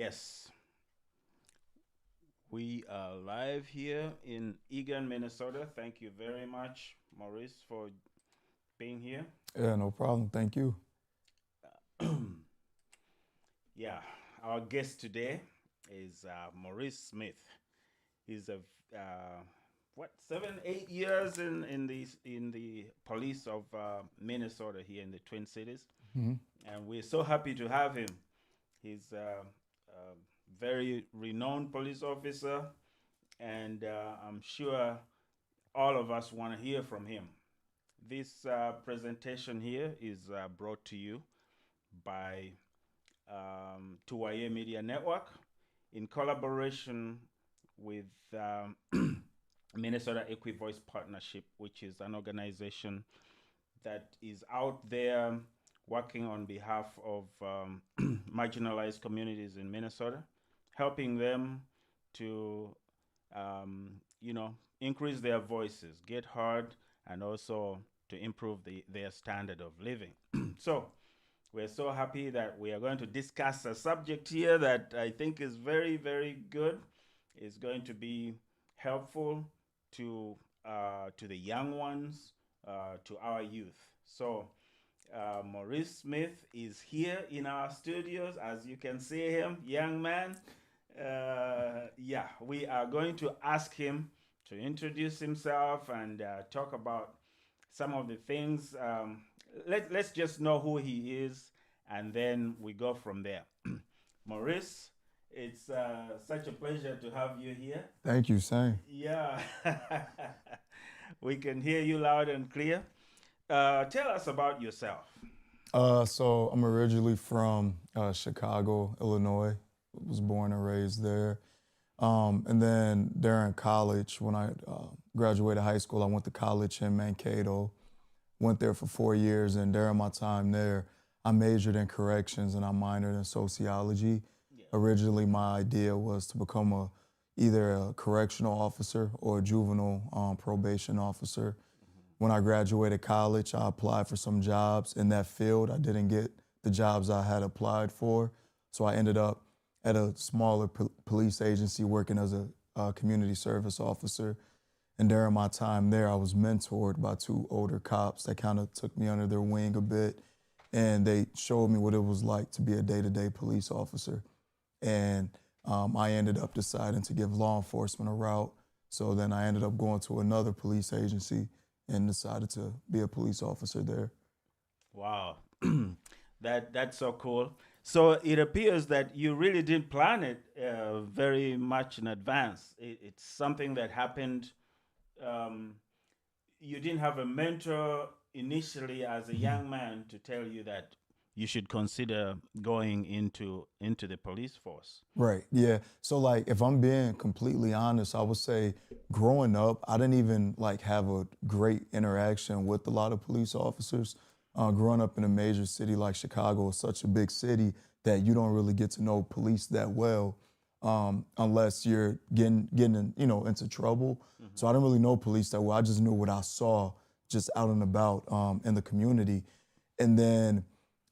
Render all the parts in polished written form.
Yes, we are live here in Eagan, Minnesota. Thank you very much, Maurice, for being here. Yeah, no problem. Thank you. Yeah, our guest today is Maurice Smith. He's a what 7, 8 years in the police of Minnesota here in the Twin Cities, Mhm. and we're so happy to have him. He's a very renowned police officer, and I'm sure all of us want to hear from him. This presentation here is brought to you by Tuwaye Media Network in collaboration with Minnesota EquiVoice Partnership, which is an organization that is out there working on behalf of marginalized communities in Minnesota, helping them to, increase their voices, get heard, and also to improve their standard of living. So we're so happy that we are going to discuss a subject here that I think is very, very good. Is going to be helpful to the young ones, to our youth. So Maurice Smith is here in our studios, as you can see him, young man. Yeah, we are going to ask him to introduce himself and talk about some of the things. Let's just know who he is, and then we go from there. Maurice, it's such a pleasure to have you here. Thank you, same. Yeah, we can hear you loud and clear. Tell us about yourself. So I'm originally from Chicago, Illinois. Was born and raised there. And then during college, when I graduated high school, I went to college in Mankato. Went there for 4 years, and during my time there, I majored in corrections and I minored in sociology. Yeah. Originally, my idea was to become either a correctional officer or a juvenile probation officer. When I graduated college, I applied for some jobs in that field. I didn't get the jobs I had applied for, so I ended up at a smaller police agency working as a community service officer. And during my time there, I was mentored by two older cops that kind of took me under their wing a bit, and they showed me what it was like to be a day-to-day police officer. And I ended up deciding to give law enforcement a route. So then I ended up going to another police agency and decided to be a police officer there. Wow, that's so cool. So it appears that you really did plan it very much in advance. It's something that happened. Um, you didn't have a mentor initially as a Mhm. young man to tell you that you should consider going into the police force. Right. Yeah. So like if I'm being completely honest, I would say growing up, I didn't even like have a great interaction with a lot of police officers. Growing up in a major city like Chicago is such a big city that you don't really get to know police that well unless you're getting into trouble. Mm-hmm. So I didn't really know police that well. I just knew what I saw just out and about in the community. And then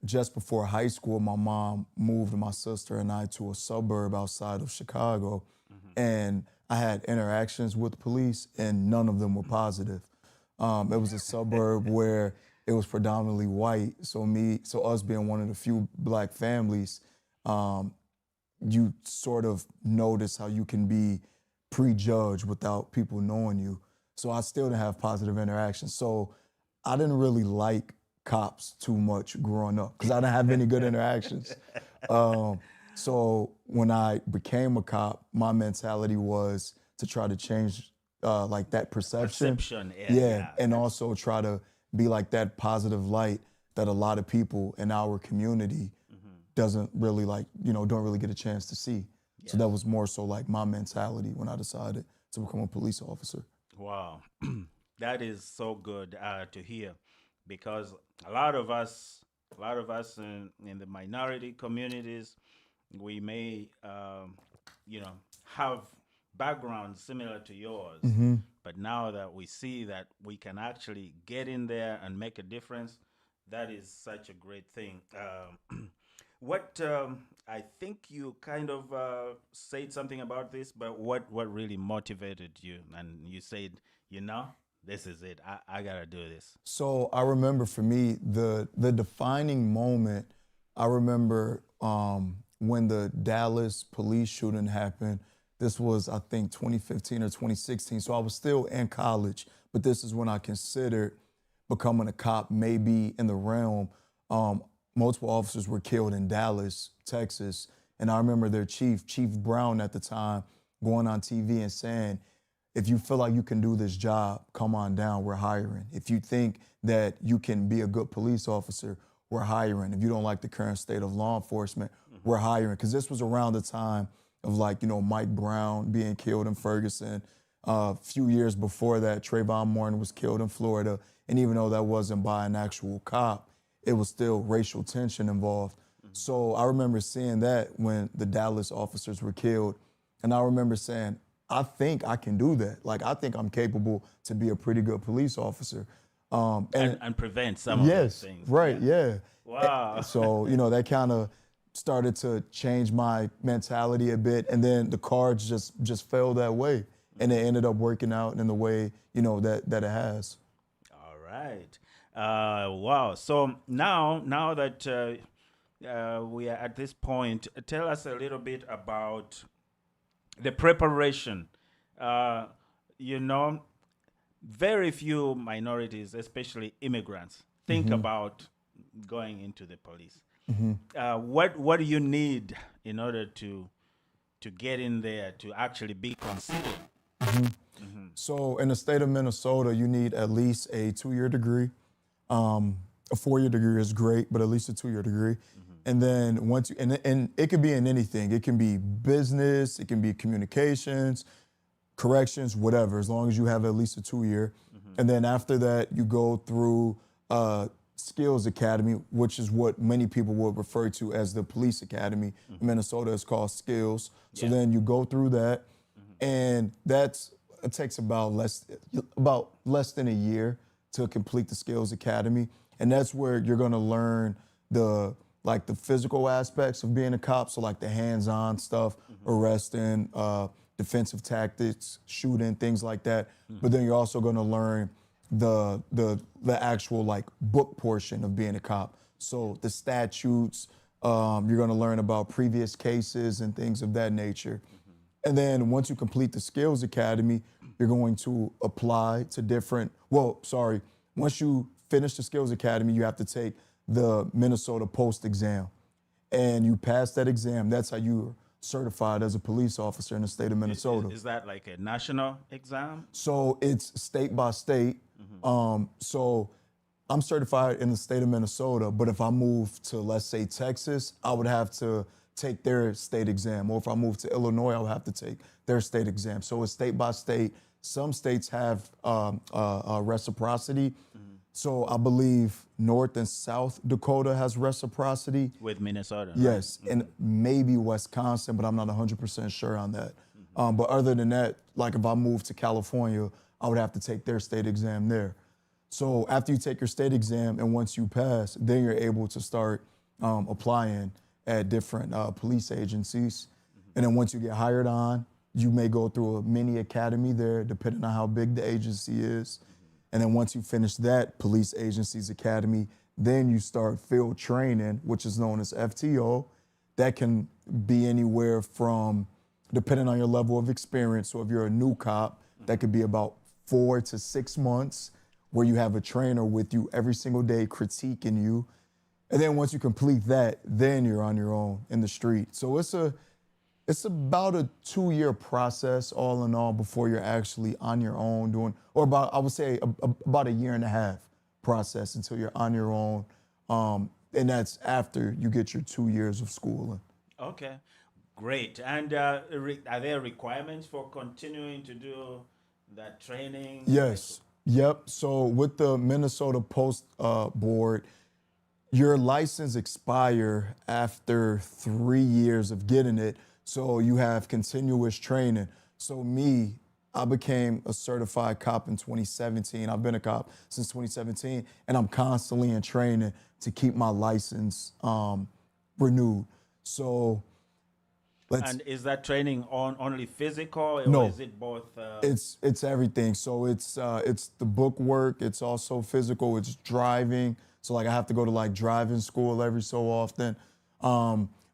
just before high school, my mom moved my sister and I to a suburb outside of Chicago. Mm-hmm. And I had interactions with police, and none of them were positive. It was a suburb where it was predominantly white. So us being one of the few black families, um, you sort of notice how you can be prejudged without people knowing you. So I still didn't have positive interactions. So I didn't really like cops too much growing up because I didn't have any good interactions. Um, so when I became a cop, my mentality was to try to change like that perception. Perception, yeah, Yeah, yeah, and that's also try to be like that positive light that a lot of people in our community hmm doesn't really don't really get a chance to see. So that yes. was more so like my mentality when I decided to become a police officer. Wow, that is so good to hear, because a lot of us, a lot of us in the minority communities, we may, you know, have backgrounds similar to yours, Hmm. but now that we see that we can actually get in there and make a difference, that is such a great thing. What I think you kind of said something about this, but what really motivated you? And you said, you know, this is it. I gotta do this. So I remember for me the defining moment. I remember when the Dallas police shooting happened. This was I think 2015 or 2016. So I was still in college, but this is when I considered becoming a cop, maybe in the realm. Um, Multiple officers were killed in Dallas, Texas, and I remember their chief, Chief Brown at the time, going on TV and saying, if you feel like you can do this job, come on down, we're hiring. If you think that you can be a good police officer, we're hiring. If you don't like the current state of law enforcement, we're hiring. Because this was around the time of like, you know, Mike Brown being killed in Ferguson. A few years before that, Trayvon Martin was killed in Florida. And even though that wasn't by an actual cop, it was still racial tension involved. So I remember seeing that when the Dallas officers were killed. And I remember saying, I think I can do that. Like, I think I'm capable to be a pretty good police officer. And prevent some of those Yes, things. right, yeah. Wow. So, you know, that kind of started to change my mentality a bit. And then the cards just fell that way. And it ended up working out in the way, you know, that it has. All right. Wow. So now that we are at this point, tell us a little bit about the preparation. Uh, you know, very few minorities, especially immigrants, think about going into the police. What do you need in order to get in there to actually be considered? So in the state of Minnesota, you need at least a 2-year degree. A 4-year degree is great, but at least a 2-year degree. And then once you, and it could be in anything. It can be business, it can be communications, corrections, whatever, as long as you have at least a 2-year. And then after that, you go through Skills Academy, which is what many people would refer to as the police academy. In Minnesota, it's called Skills. So then you go through that, and it takes about less than a year to complete the Skills Academy. And that's where you're gonna learn the physical aspects of being a cop, so like the hands-on stuff, arresting, defensive tactics, shooting, things like that. But then you're also gonna learn the actual like book portion of being a cop. So the statutes, you're gonna learn about previous cases and things of that nature. And then once you complete the Skills Academy, you're going to apply to once you finish the Skills Academy, you have to take the Minnesota Post exam. And you pass that exam, that's how you're certified as a police officer in the state of Minnesota. Is that like a national exam? So it's state by state. So I'm certified in the state of Minnesota, but if I move to, let's say, Texas, I would have to take their state exam. Or if I move to Illinois, I would have to take their state exam. So it's state by state. Some states have reciprocity. So I believe North and South Dakota has reciprocity. With Minnesota. Yes, and maybe Wisconsin, but I'm not 100% sure on that. But other than that, like if I moved to California, I would have to take their state exam there. So after you take your state exam and once you pass, then you're able to start applying at different police agencies. And then once you get hired on, you may go through a mini academy there, depending on how big the agency is. And then once you finish that police agency's academy, then you start field training, which is known as FTO. That can be anywhere from, depending on your level of experience. So if you're a new cop, that could be about 4 to 6 months, where you have a trainer with you every single day critiquing you. And then once you complete that, then you're on your own in the street. So it's about a 2-year process all in all before you're actually on your own doing, or about, I would say about a 1.5-year process until you're on your own. And that's after you get your 2 years of schooling. Okay, great. And are there requirements for continuing to do that training? Yes. Yep. So with the Minnesota Post Board, your license expire after 3 years of getting it. So you have continuous training. So I became a certified cop in 2017. I've been a cop since 2017, and I'm constantly in training to keep my license renewed. So let's And is that training on only physical, or no, is it both? it's everything. So it's the book work. It's also physical. It's driving. So like I have to go to like driving school every so often.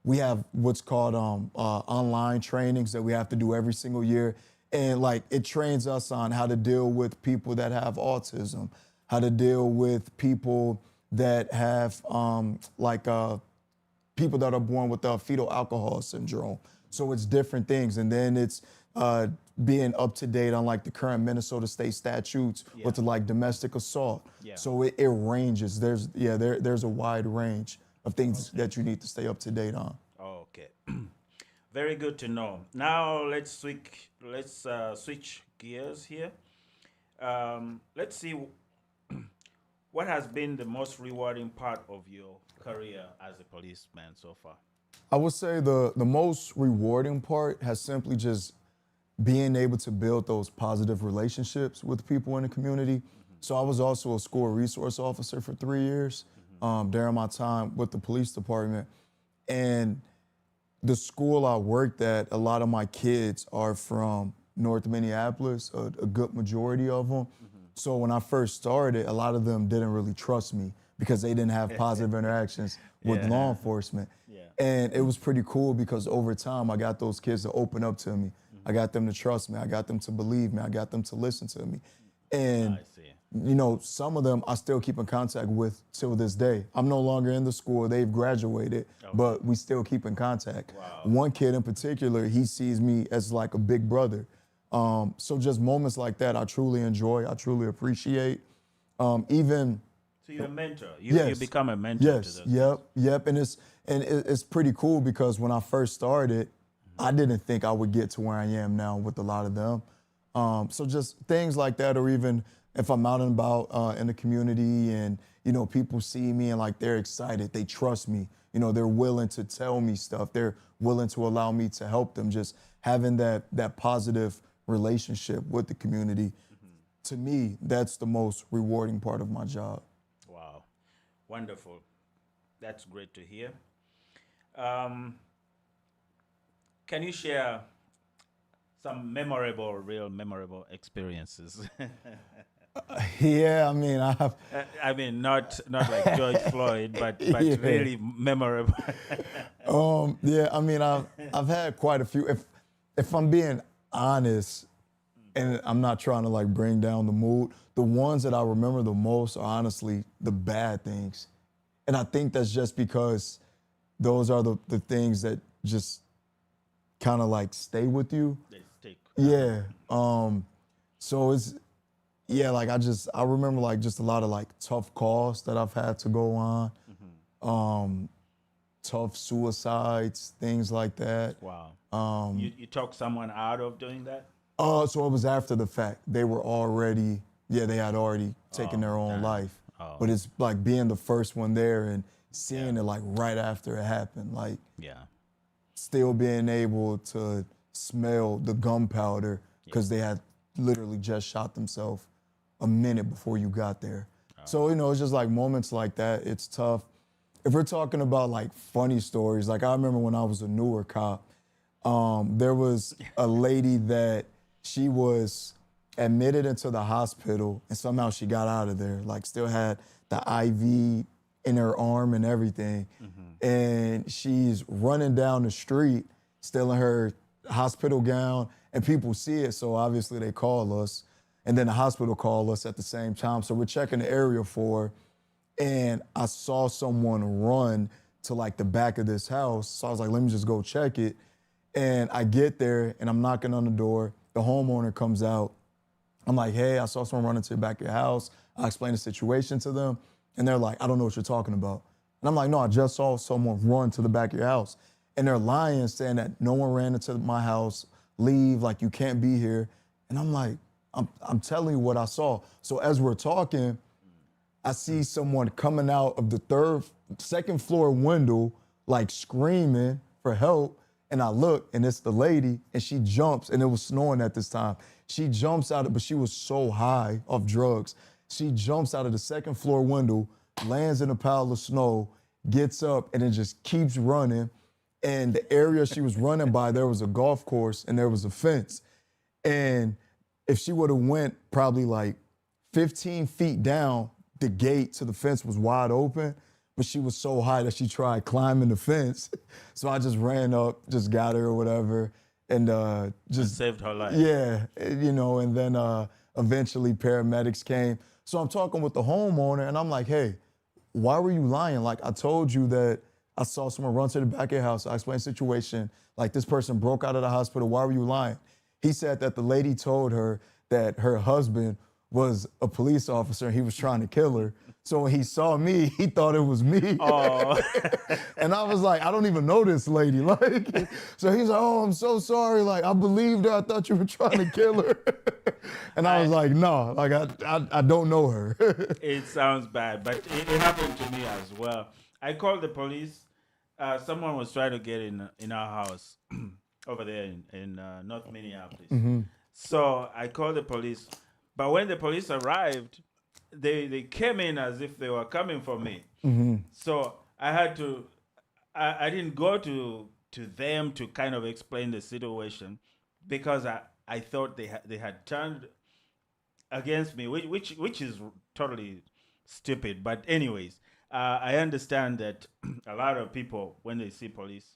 We have what's called online trainings that we have to do every single year, and like it trains us on how to deal with people that have autism, how to deal with people that have people that are born with fetal alcohol syndrome. So it's different things. And then it's being up to date on like the current Minnesota state statutes with the like domestic assault. Yeah. So it ranges. There's a wide range of things that you need to stay up to date on. Okay. Very good to know. Now let's switch gears here. Let's see what has been the most rewarding part of your career as a policeman so far. I would say the most rewarding part has simply just being able to build those positive relationships with people in the community. So I was also a school resource officer for 3 years during my time with the police department. And the school I worked at, a lot of my kids are from North Minneapolis, a good majority of them. So when I first started, a lot of them didn't really trust me because they didn't have positive interactions with law enforcement. And it was pretty cool because over time, I got those kids to open up to me. I got them to trust me. I got them to believe me. I got them to listen to me. And, you know, some of them I still keep in contact with till this day. I'm no longer in the school. They've graduated, but we still keep in contact. One kid in particular, he sees me as like a big brother. So just moments like that, I truly enjoy. I truly appreciate. So you're a mentor. You become a mentor to those. Yep. And it's pretty cool because when I first started, I didn't think I would get to where I am now with a lot of them. So just things like that, or even if I'm out and about in the community and, you know, people see me and like they're excited, they trust me, you know, they're willing to tell me stuff. They're willing to allow me to help them. Just having that positive relationship with the community, to me, that's the most rewarding part of my job. Wow. Wonderful. That's great to hear. Can you share some real memorable experiences? Yeah, I mean, I mean, not like George Floyd, but really memorable. Yeah, I mean, I've had quite a few. If I'm being honest, and I'm not trying to like bring down the mood, the ones that I remember the most are honestly the bad things. And I think that's just because those are the things that just kind of like stay with you. They stick. Yeah. So it's, like I remember like just a lot of like tough calls that I've had to go on. Tough suicides, things like that. Wow. You talked someone out of doing that? So it was after the fact. They were already, they had already taken their own life. But it's like being the first one there and seeing it like right after it happened, like still being able to smell the gunpowder because they had literally just shot themselves a minute before you got there. So, you know, it's just like moments like that. It's tough. If we're talking about like funny stories, like I remember when I was a newer cop, there was a lady that she was admitted into the hospital and somehow she got out of there, like still had the IV in her arm and everything. And she's running down the street, still in her hospital gown, and people see it, so obviously they call us. And then the hospital called us at the same time. So we're checking the area for her, and I saw someone run to like the back of this house. So I was like, let me just go check it. And I get there and I'm knocking on the door. The homeowner comes out. I'm like, hey, I saw someone running to the back of your house. I explained the situation to them. And they're like, I don't know what you're talking about. And I'm like, no, I just saw someone run to the back of your house. And they're lying, saying that no one ran into my house, leave, like you can't be here. And I'm like, I'm telling you what I saw. So as we're talking, I see someone coming out of the second floor window, like screaming for help. And I look, and it's the lady, and she jumps, and it was snowing at this time. She jumps out but she was so high off drugs. She jumps out of the second floor window, lands in a pile of snow, gets up and it just keeps running. And the area she was running by, there was a golf course and there was a fence. And if she would have went probably like 15 feet down, the gate to the fence was wide open, but she was so high that she tried climbing the fence. So I just ran up, just got her or whatever, and just saved her life. Yeah, you know, and then eventually paramedics came. So I'm talking with the homeowner and I'm like, hey, why were you lying? Like, I told you that I saw someone run to the back of your house. I explained the situation. Like, this person broke out of the hospital. Why were you lying? He said that the lady told her that her husband was a police officer and he was trying to kill her. So when he saw me, he thought it was me. Oh. And I was like, I don't even know this lady. Like, so he's like, oh, I'm so sorry. Like, I believed her. I thought you were trying to kill her. And I was like, no, like, I don't know her. It sounds bad, but it happened to me as well. I called the police. Someone was trying to get in our house over there in North Minneapolis. Mm-hmm. So I called the police. But when the police arrived, they came in as if they were coming for me. Mm-hmm. So I had to, I didn't go to them to kind of explain the situation because I thought they had turned against me, which is totally stupid. But anyways, I understand that a lot of people, when they see police,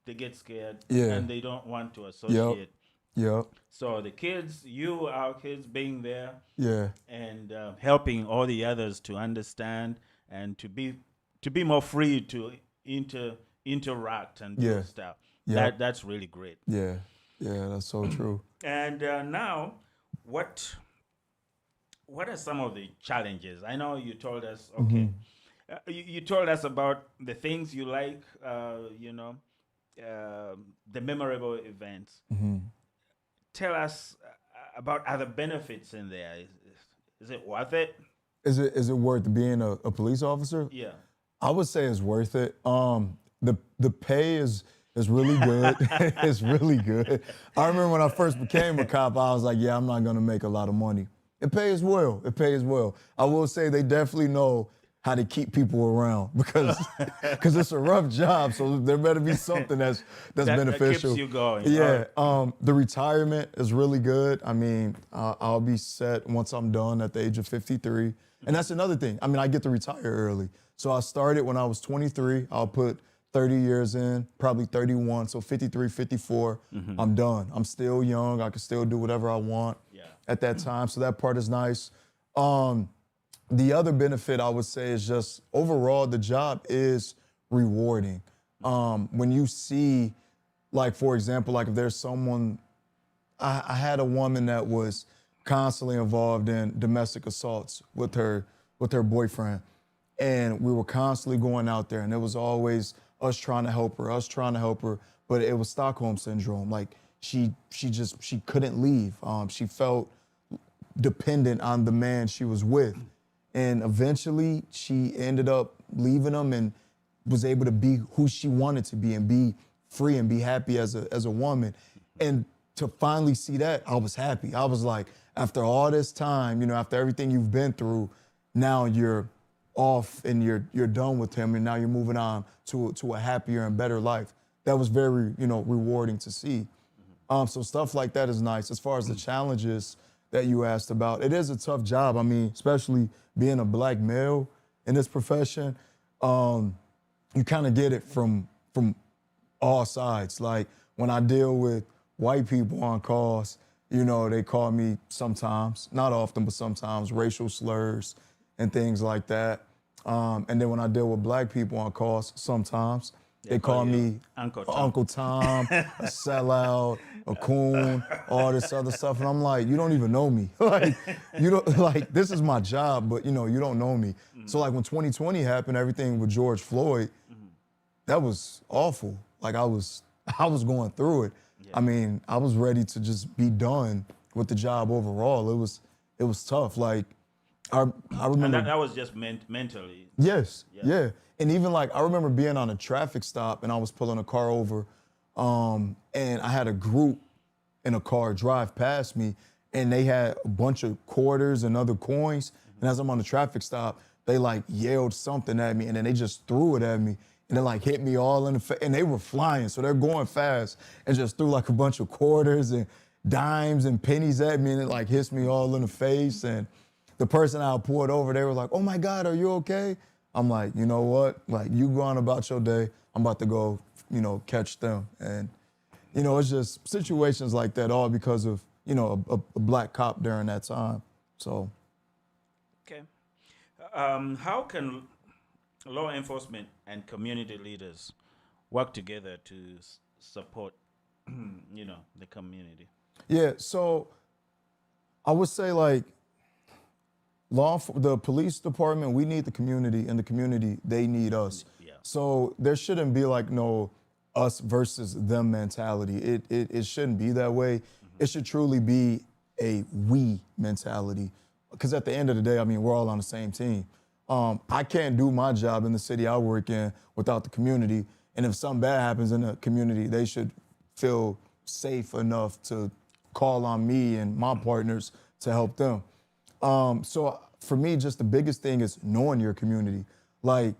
they get scared and they don't want to associate. Yep. So the kids, our kids being there, Yeah. and helping all the others to understand and to be more free to interact and do stuff. Yeah. That's really great. Yeah. Yeah, that's so true. And now, what are some of the challenges? I know you told us. Okay, you told us about the things you like. The memorable events. Mm-hmm. Tell us about other benefits in there. Is it worth it? Is it worth being a police officer? Yeah. I would say it's worth it. The pay is really good. It's really good. I remember when I first became a cop, I was like, yeah, I'm not gonna make a lot of money. It pays well. It pays well. I will say they definitely know how to keep people around because it's a rough job. So there better be something that's beneficial. That keeps you going. Yeah. The retirement is really good. I mean, I'll be set once I'm done at the age of 53. And that's another thing. I mean, I get to retire early. So I started when I was 23. I'll put 30 years in, probably 31. So 53, 54, I'm done. I'm still young. I can still do whatever I want at that time. So that part is nice. The other benefit I would say is just overall the job is rewarding. When you see, like, for example, like if there's someone, I had a woman that was constantly involved in domestic assaults with her boyfriend. And we were constantly going out there and it was always us trying to help her, but it was Stockholm syndrome. Like she couldn't leave. She felt dependent on the man she was with. And eventually she ended up leaving him and was able to be who she wanted to be and be free and be happy as a woman. And to finally see that, I was happy. I was like, after all this time, after everything you've been through, now you're off and you're done with him and now you're moving on to a happier and better life. That was very, rewarding to see. So stuff like that is nice. As far as the challenges that you asked about, it is a tough job. I mean, especially being a black male in this profession, you kind of get it from all sides. Like when I deal with white people on calls, they call me sometimes, not often, but sometimes racial slurs and things like that. And then when I deal with black people on calls, sometimes they call me Uncle Tom, a sellout, a coon, all this other stuff. And I'm like, you don't even know me. Like, you don't, like, this is my job, but you don't know me. So like when 2020 happened, everything with George Floyd, that was awful. Like I was going through it. Yeah. I mean, I was ready to just be done with the job overall. It was tough. Like I remember. And that was just mentally. Yes. Yeah. And even like, I remember being on a traffic stop and I was pulling a car over and I had a group in a car drive past me and they had a bunch of quarters and other coins. And as I'm on the traffic stop, they like yelled something at me, and then they just threw it at me, and it like hit me all in the face. And they were flying, so they're going fast, and just threw like a bunch of quarters and dimes and pennies at me, and it like hits me all in the face. And the person I pulled over, they were like, "Oh my God, are you okay?" I'm like, you know what? Like, you go on about your day. I'm about to go, catch them. And, it's just situations like that, all because of, a black cop during that time. So. Okay. How can law enforcement and community leaders work together to support, the community? Yeah, so I would say, like, the police department, we need the community, and the community, they need us. Yeah. So there shouldn't be like no us versus them mentality. It shouldn't be that way. It should truly be a we mentality. Because at the end of the day, I mean, we're all on the same team. I can't do my job in the city I work in without the community. And if something bad happens in the community, they should feel safe enough to call on me and my partners to help them. So for me, just the biggest thing is knowing your community. Like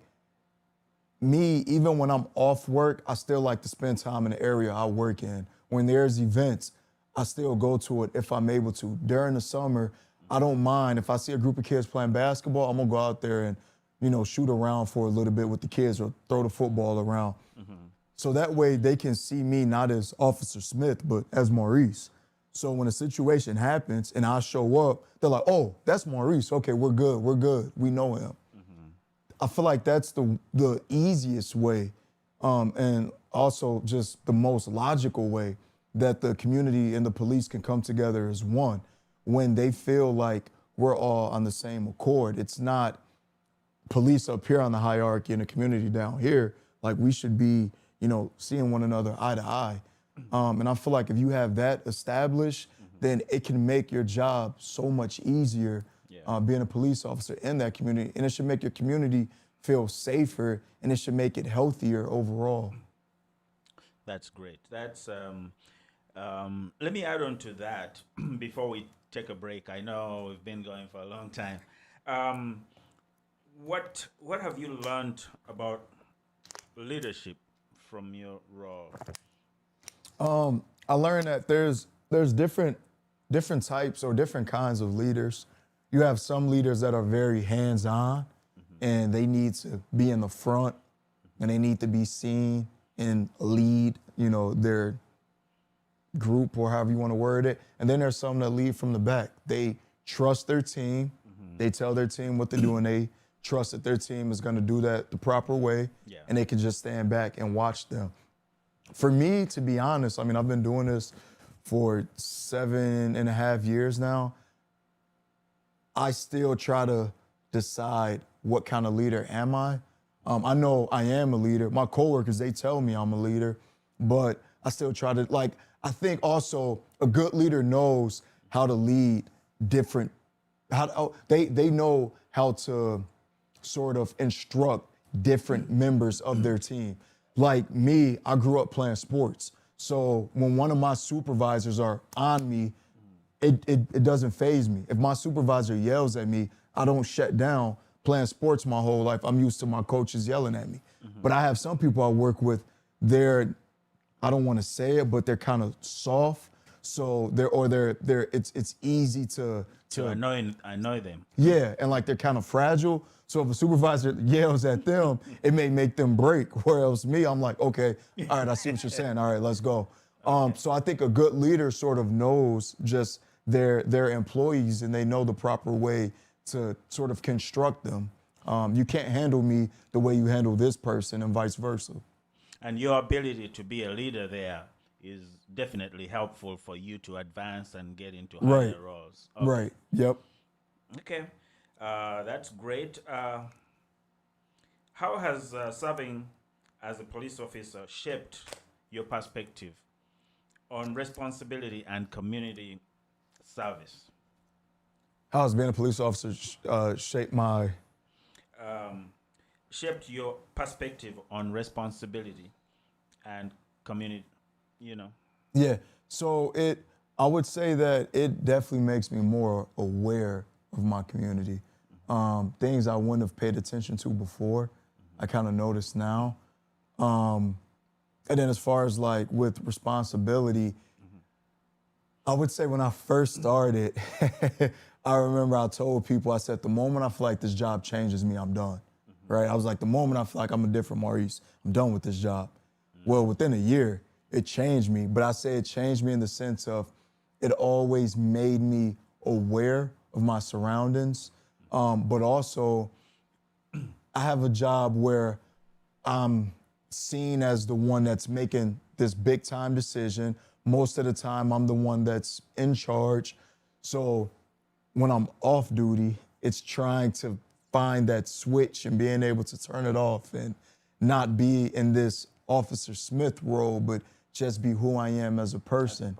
me, even when I'm off work, I still like to spend time in the area I work in. When there's events, I still go to it if I'm able to. During the summer, I don't mind. If I see a group of kids playing basketball, I'm gonna go out there and, shoot around for a little bit with the kids or throw the football around. So that way they can see me not as Officer Smith, but as Maurice. So when a situation happens and I show up, they're like, "Oh, that's Maurice. Okay, we're good. We know him." I feel like that's the easiest way, and also just the most logical way that the community and the police can come together as one when they feel like we're all on the same accord. It's not police up here on the hierarchy and the community down here. Like, we should be, seeing one another eye to eye. And I feel like if you have that established, then it can make your job so much easier, being a police officer in that community. And it should make your community feel safer, and it should make it healthier overall. That's great. That's let me add on to that before we take a break. I know we've been going for a long time. What have you learned about leadership from your role? I learned that there's different types or different kinds of leaders. You have some leaders that are very hands-on, and they need to be in the front, and they need to be seen and lead, their group or however you want to word it. And then there's some that lead from the back. They trust their team. They tell their team what to do, and they trust that their team is going to do that the proper way, and they can just stand back and watch them. For me, to be honest, I mean, I've been doing this for 7.5 years now. I still try to decide what kind of leader am I. I know I am a leader. My coworkers, they tell me I'm a leader, but I still try to, I think also a good leader knows how to lead different, they know how to sort of instruct different members of their team. Like me, I grew up playing sports. So when one of my supervisors are on me, it doesn't faze me. If my supervisor yells at me, I don't shut down. Playing sports my whole life, I'm used to my coaches yelling at me. But I have some people I work with, I don't want to say it, but they're kind of soft. So it's easy to annoy them. Yeah, and like they're kind of fragile. So if a supervisor yells at them, it may make them break. Whereas me, I'm like, okay, all right, I see what you're saying. All right, let's go. So I think a good leader sort of knows just their employees, and they know the proper way to sort of construct them. You can't handle me the way you handle this person, and vice versa. And your ability to be a leader there is definitely helpful for you to advance and get into higher roles. Okay. Right. Yep. Okay. That's great. How has serving as a police officer shaped your perspective on responsibility and community service? How has being a police officer shaped your perspective on responsibility and community, Yeah. So I would say that it definitely makes me more aware of my community. things I wouldn't have paid attention to before, I kind of notice now. And then as far as like with responsibility, I would say when I first started, I remember I told people, I said, the moment I feel like this job changes me, I'm done, right? I was like, the moment I feel like I'm a different Maurice, I'm done with this job. Well, within a year, it changed me, but I say it changed me in the sense of it always made me aware of my surroundings, but also I have a job where I'm seen as the one that's making this big time decision. Most of the time, I'm the one that's in charge. So when I'm off duty, it's trying to find that switch and being able to turn it off and not be in this Officer Smith role, but just be who I am as a person.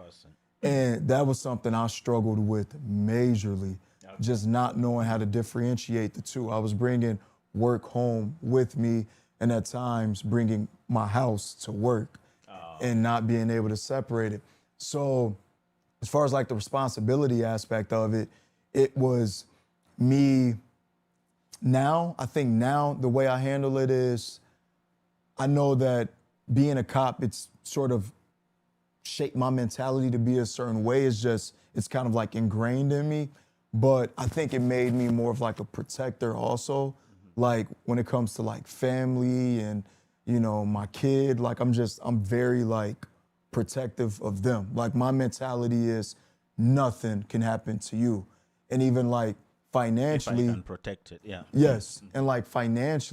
And that was something I struggled with majorly, just not knowing how to differentiate the two. I was bringing work home with me and at times bringing my house to work and not being able to separate it. So as far as like the responsibility aspect of it, it was me now. I think now the way I handle it is I know that being a cop, it's sort of shaped my mentality to be a certain way. It's kind of like ingrained in me. But I think it made me more of like a protector also. Like when it comes to like family and, you know, my kid, like I'm very like protective of them. Like my mentality is nothing can happen to you. And even like financially. If I can protect it, yeah. Yes. And like financially,